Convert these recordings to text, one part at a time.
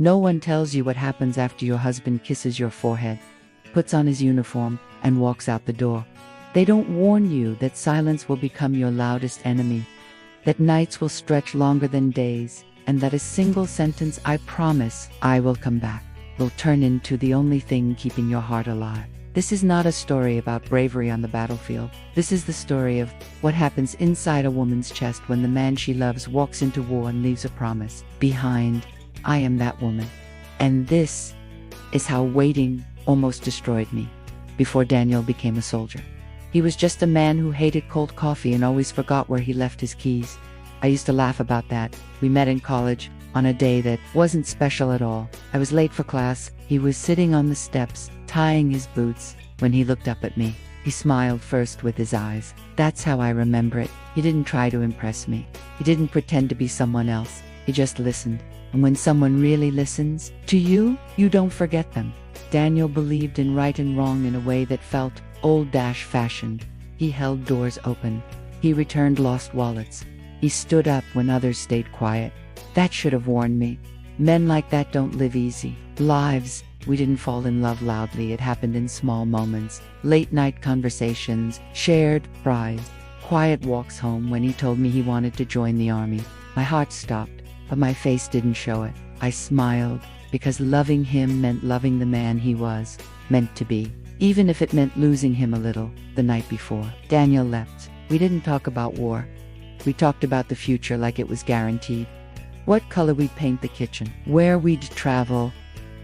No one tells you what happens after your husband kisses your forehead, puts on his uniform, and walks out the door. They don't warn you that silence will become your loudest enemy, that nights will stretch longer than days, and that a single sentence, "I promise I will come back," will turn into the only thing keeping your heart alive. This is not a story about bravery on the battlefield. This is the story of what happens inside a woman's chest when the man she loves walks into war and leaves a promise behind. I am that woman. And this is how waiting almost destroyed me before Daniel became a soldier. He was just a man who hated cold coffee and always forgot where he left his keys. I used to laugh about that. We met in college on a day that wasn't special at all. I was late for class. He was sitting on the steps, tying his boots, when he looked up at me. He smiled first with his eyes. That's how I remember it. He didn't try to impress me. He didn't pretend to be someone else. He just listened. And when someone really listens to you, you don't forget them. Daniel believed in right and wrong in a way that felt old-fashioned. He held doors open. He returned lost wallets. He stood up when others stayed quiet. That should have warned me. Men like that don't live easy lives. We didn't fall in love loudly. It happened in small moments. Late-night conversations, shared fries, quiet walks home. When he told me he wanted to join the army, my heart stopped, but my face didn't show it. I smiled, because loving him meant loving the man he was meant to be, even if it meant losing him a little. The night before Daniel left, we didn't talk about war. We talked about the future like it was guaranteed. What color we'd paint the kitchen, where we'd travel,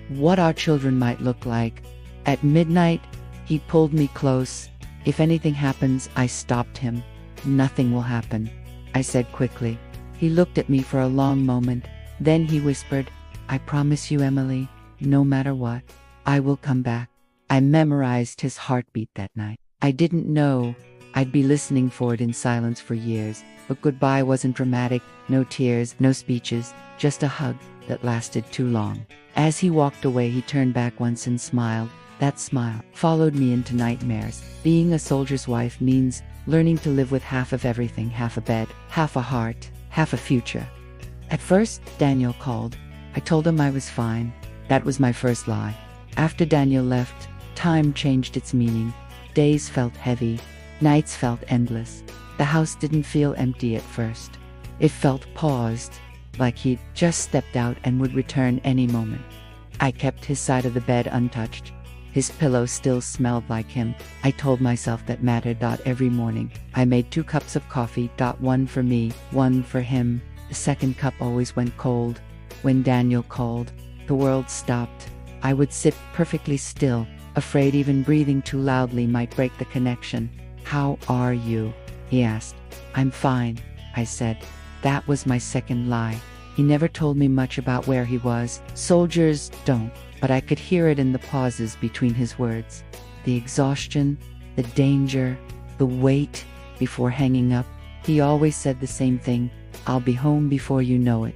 what our children might look like. At midnight, he pulled me close. "If anything happens," I stopped him. "Nothing will happen," I said quickly. He looked at me for a long moment. Then he whispered, "I promise you, Emily, no matter what, I will come back." I memorized his heartbeat that night. I didn't know I'd be listening for it in silence for years. But goodbye wasn't dramatic. No tears, no speeches, just a hug that lasted too long. As he walked away, he turned back once and smiled. That smile followed me into nightmares. Being a soldier's wife means learning to live with half of everything, half a bed, half a heart, half a future. At first, Daniel called. I told him I was fine. That was my first lie. After Daniel left, time changed its meaning. Days felt heavy. Nights felt endless. The house didn't feel empty at first. It felt paused, like he'd just stepped out and would return any moment. I kept his side of the bed untouched. His pillow still smelled like him. I told myself that mattered. Every morning, I made 2 cups of coffee. One for me, one for him. The second cup always went cold. When Daniel called, the world stopped. I would sit perfectly still, afraid even breathing too loudly might break the connection. "How are you?" he asked. "I'm fine," I said. That was my second lie. He never told me much about where he was. Soldiers don't, but I could hear it in the pauses between his words. The exhaustion, the danger, the weight before hanging up. He always said the same thing, "I'll be home before you know it."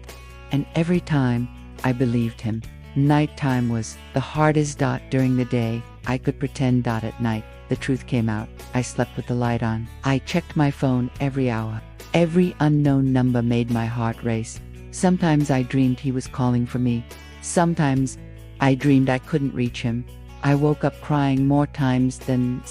And every time, I believed him. Nighttime was the hardest. During the day, I could pretend. At night, the truth came out. I slept with the light on. I checked my phone every hour. Every unknown number made my heart race. Sometimes I dreamed he was calling for me. Sometimes I dreamed I couldn't reach him. I woke up crying more times than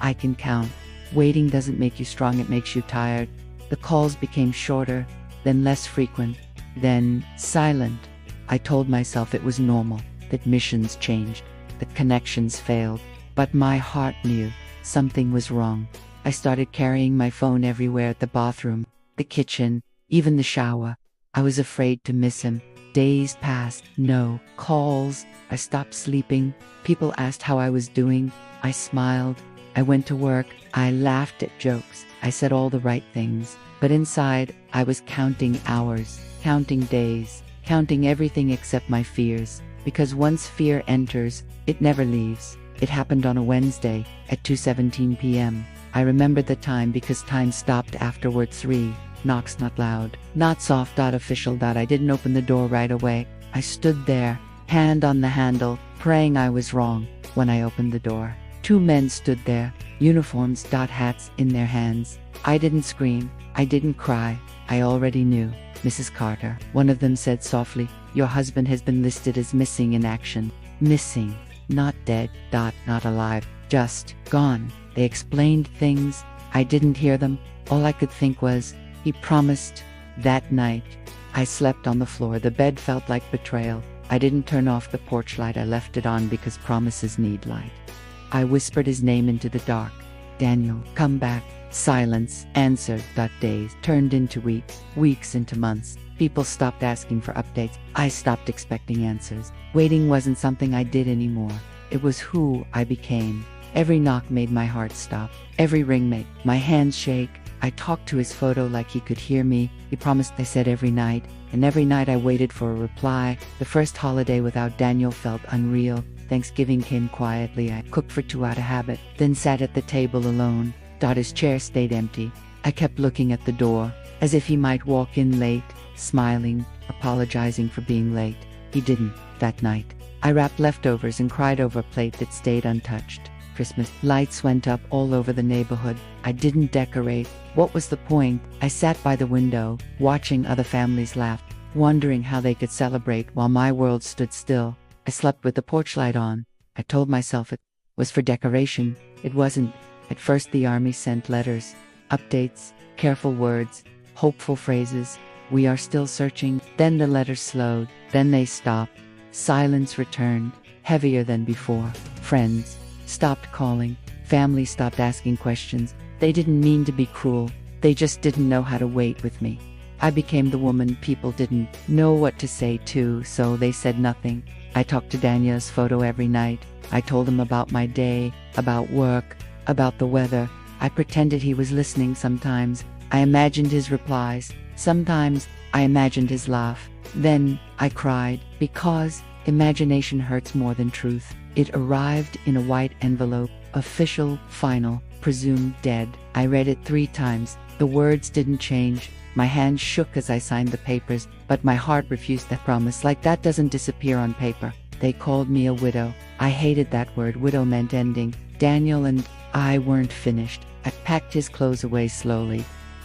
I can count. Waiting doesn't make you strong, it makes you tired. The calls became shorter, then less frequent, then silent. I told myself it was normal, that missions changed, that connections failed. But my heart knew something was wrong. I started carrying my phone everywhere, at the bathroom, the kitchen, even the shower. I was afraid to miss him. Days passed, no calls. I stopped sleeping. People asked how I was doing. I smiled. I went to work. I laughed at jokes. I said all the right things. But inside, I was counting hours, counting days, counting everything except my fears. Because once fear enters, it never leaves. It happened on a Wednesday at 2:17 p.m. I remembered the time because time stopped afterward. 3 knocks, not loud, not soft. Official. I didn't open the door right away. I stood there, hand on the handle, praying I was wrong. When I opened the door, 2 men stood there, uniforms. Hats in their hands. I didn't scream. I didn't cry. I already knew. Mrs. Carter. One of them said softly, "Your husband has been listed as missing in action." Missing. Not dead. Not alive. Just gone. They explained things. I didn't hear them. All I could think was, he promised. That night, I slept on the floor. The bed felt like betrayal. I didn't turn off the porch light. I left it on because promises need light. I whispered his name into the dark. "Daniel, come back." Silence answered. Days turned into weeks, weeks into months. People stopped asking for updates. I stopped expecting answers. Waiting wasn't something I did anymore. It was who I became. Every knock made my heart stop. Every ring made my hands shake. I talked to his photo like he could hear me. He promised, I said every night. And every night I waited for a reply. The first holiday without Daniel felt unreal. Thanksgiving came quietly. I cooked for 2 out of habit, then sat at the table alone. His chair stayed empty. I kept looking at the door, as if he might walk in late, smiling, apologizing for being late. He didn't. That night, I wrapped leftovers and cried over a plate that stayed untouched. Christmas lights went up all over the neighborhood. I didn't decorate. What was the point? I sat by the window, watching other families laugh, wondering how they could celebrate while my world stood still. I slept with the porch light on. I told myself it was for decoration. It wasn't. At first the army sent letters, updates, careful words, hopeful phrases. "We are still searching." Then the letters slowed. Then they stopped. Silence returned, heavier than before. Friends stopped calling. Family stopped asking questions. They didn't mean to be cruel. They just didn't know how to wait with me. I became the woman people didn't know what to say to, so they said nothing. I talked to Daniel's photo every night. I told him about my day, about work, about the weather. I pretended he was listening sometimes. I imagined his replies. Sometimes I imagined his laugh. Then I cried, because imagination hurts more than truth. It arrived in a white envelope, official, final, presumed dead. I read it 3 times. The words didn't change. My hand shook as I signed the papers, but my heart refused that promise. Like that doesn't disappear on paper. They called me a widow. I hated that word. Widow meant ending. Daniel and I weren't finished. I packed his clothes away slowly,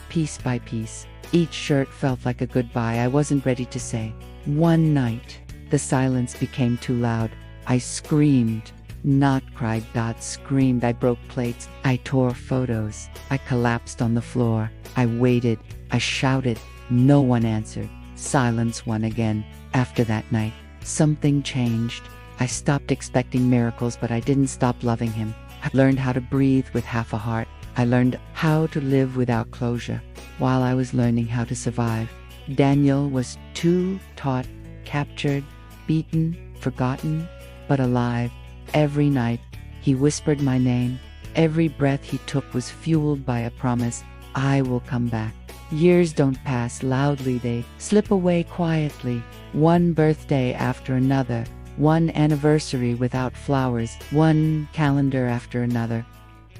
piece by piece. Each shirt felt like a goodbye I wasn't ready to say. One night, the silence became too loud. I screamed. Not cried. Screamed. I broke plates. I tore photos. I collapsed on the floor. I waited. I shouted. No one answered. Silence won again. After that night, something changed. I stopped expecting miracles, but I didn't stop loving him. I learned how to breathe with half a heart. I learned how to live without closure. While I was learning how to survive, Daniel was too taut, captured, beaten, forgotten, but alive. Every night, he whispered my name. Every breath he took was fueled by a promise. I will come back. Years don't pass loudly, they slip away quietly. One birthday after another. One anniversary without flowers. One calendar after another.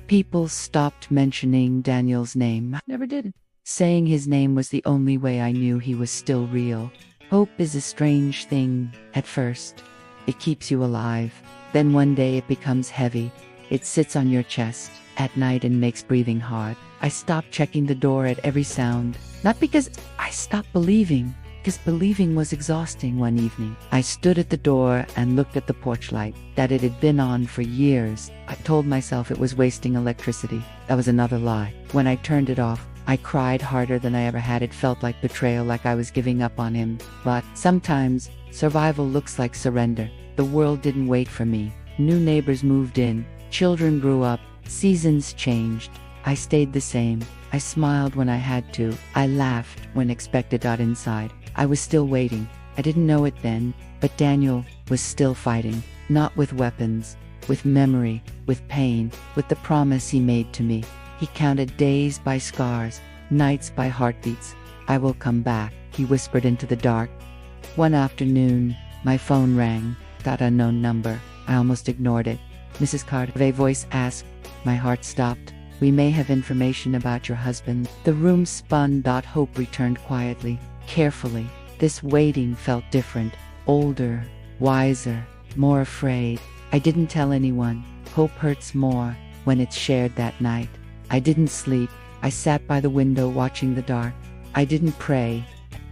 People stopped mentioning Daniel's name. I never did. Saying his name was the only way I knew he was still real. Hope is a strange thing at first. It keeps you alive. Then one day it becomes heavy. It sits on your chest at night and makes breathing hard. I stopped checking the door at every sound. Not because I stopped believing, because believing was exhausting. One evening, I stood at the door and looked at the porch light, that it had been on for years. I told myself it was wasting electricity. That was another lie. When I turned it off, I cried harder than I ever had. It felt like betrayal, like I was giving up on him. But sometimes, survival looks like surrender. The world didn't wait for me. New neighbors moved in. Children grew up. Seasons changed. I stayed the same. I smiled when I had to. I laughed when expected. Inside, I was still waiting. I didn't know it then, but Daniel was still fighting. Not with weapons, with memory, with pain, with the promise he made to me. He counted days by scars, nights by heartbeats. I will come back, he whispered into the dark. One afternoon, my phone rang. That unknown number. I almost ignored it. Mrs. Carter, a voice asked. My heart stopped. We may have information about your husband. The room spun. Hope returned quietly, carefully. This waiting felt different, older, wiser, more afraid. I didn't tell anyone. Hope hurts more when it's shared. That night, I didn't sleep. I sat by the window watching the dark. I didn't pray,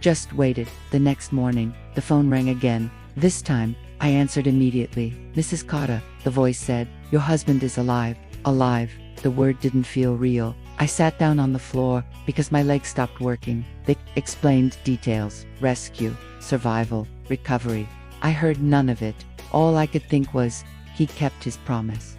Just waited. The next morning, the phone rang again. This time, I answered immediately. Mrs. Cotta, the voice said, your husband is alive. Alive. The word didn't feel real. I sat down on the floor because my legs stopped working. They explained details: rescue, survival, recovery. I heard none of it. All I could think was, he kept his promise.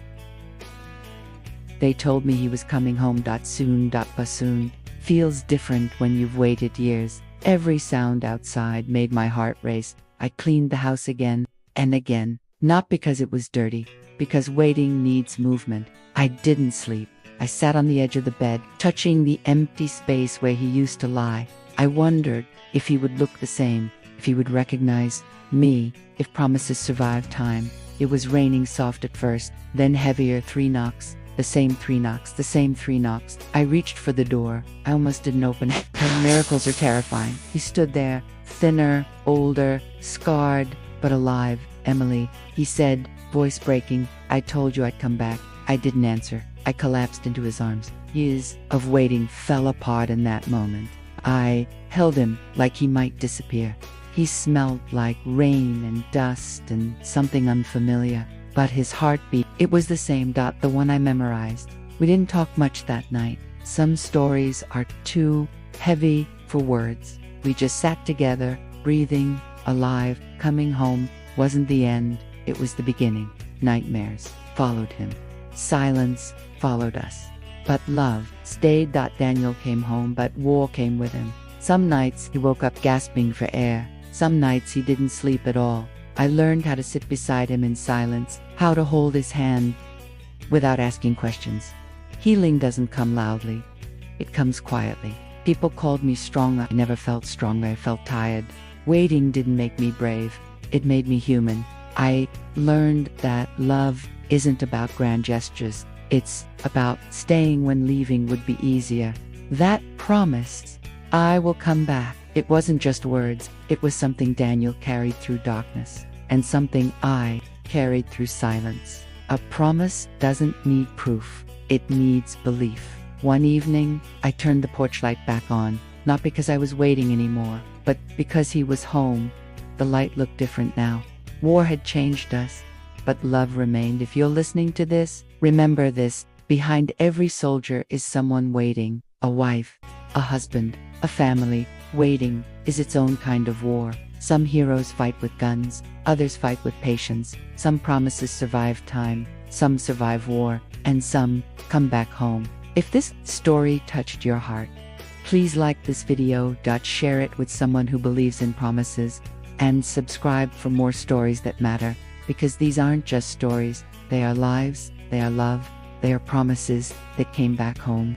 They told me he was coming home soon. Soon feels different when you've waited years. Every sound outside made my heart race. I cleaned the house again and again, not because it was dirty, because waiting needs movement. I didn't sleep. I sat on the edge of the bed, touching the empty space where he used to lie. I wondered if he would look the same, if he would recognize me, if promises survive time. It was raining soft at first, then heavier. 3 knocks, the same 3 knocks, the same 3 knocks. I reached for the door. I almost didn't open it. Miracles are terrifying. He stood there, thinner, older, scarred, but alive. Emily, he said, voice breaking, I told you I'd come back. I didn't answer. I collapsed into his arms. Years of waiting fell apart in that moment. I held him like he might disappear. He smelled like rain and dust and something unfamiliar. But his heartbeat, it was the same. The one I memorized. We didn't talk much that night. Some stories are too heavy for words. We just sat together, breathing, alive. Coming home wasn't the end, it was the beginning. Nightmares followed him. Silence followed us. But love stayed. Daniel came home, but war came with him. Some nights he woke up gasping for air. Some nights he didn't sleep at all. I learned how to sit beside him in silence, how to hold his hand without asking questions. Healing doesn't come loudly. It comes quietly. People called me strong. I never felt strong. I felt tired. Waiting didn't make me brave. It made me human. I learned that love isn't about grand gestures. It's about staying when leaving would be easier. That promise, I will come back. It wasn't just words. It was something Daniel carried through darkness, and something I carried through silence. A promise doesn't need proof. It needs belief. One evening, I turned the porch light back on, not because I was waiting anymore, but because he was home. The light looked different now. War had changed us, but love remained. If you're listening to this, remember this: behind every soldier is someone waiting. A wife, a husband, a family. Waiting is its own kind of war. Some heroes fight with guns, others fight with patience. Some promises survive time, some survive war, and some come back home. If this story touched your heart, please like this video, share it with someone who believes in promises, and subscribe for more stories that matter, because these aren't just stories, they are lives, they are love, they are promises that came back home.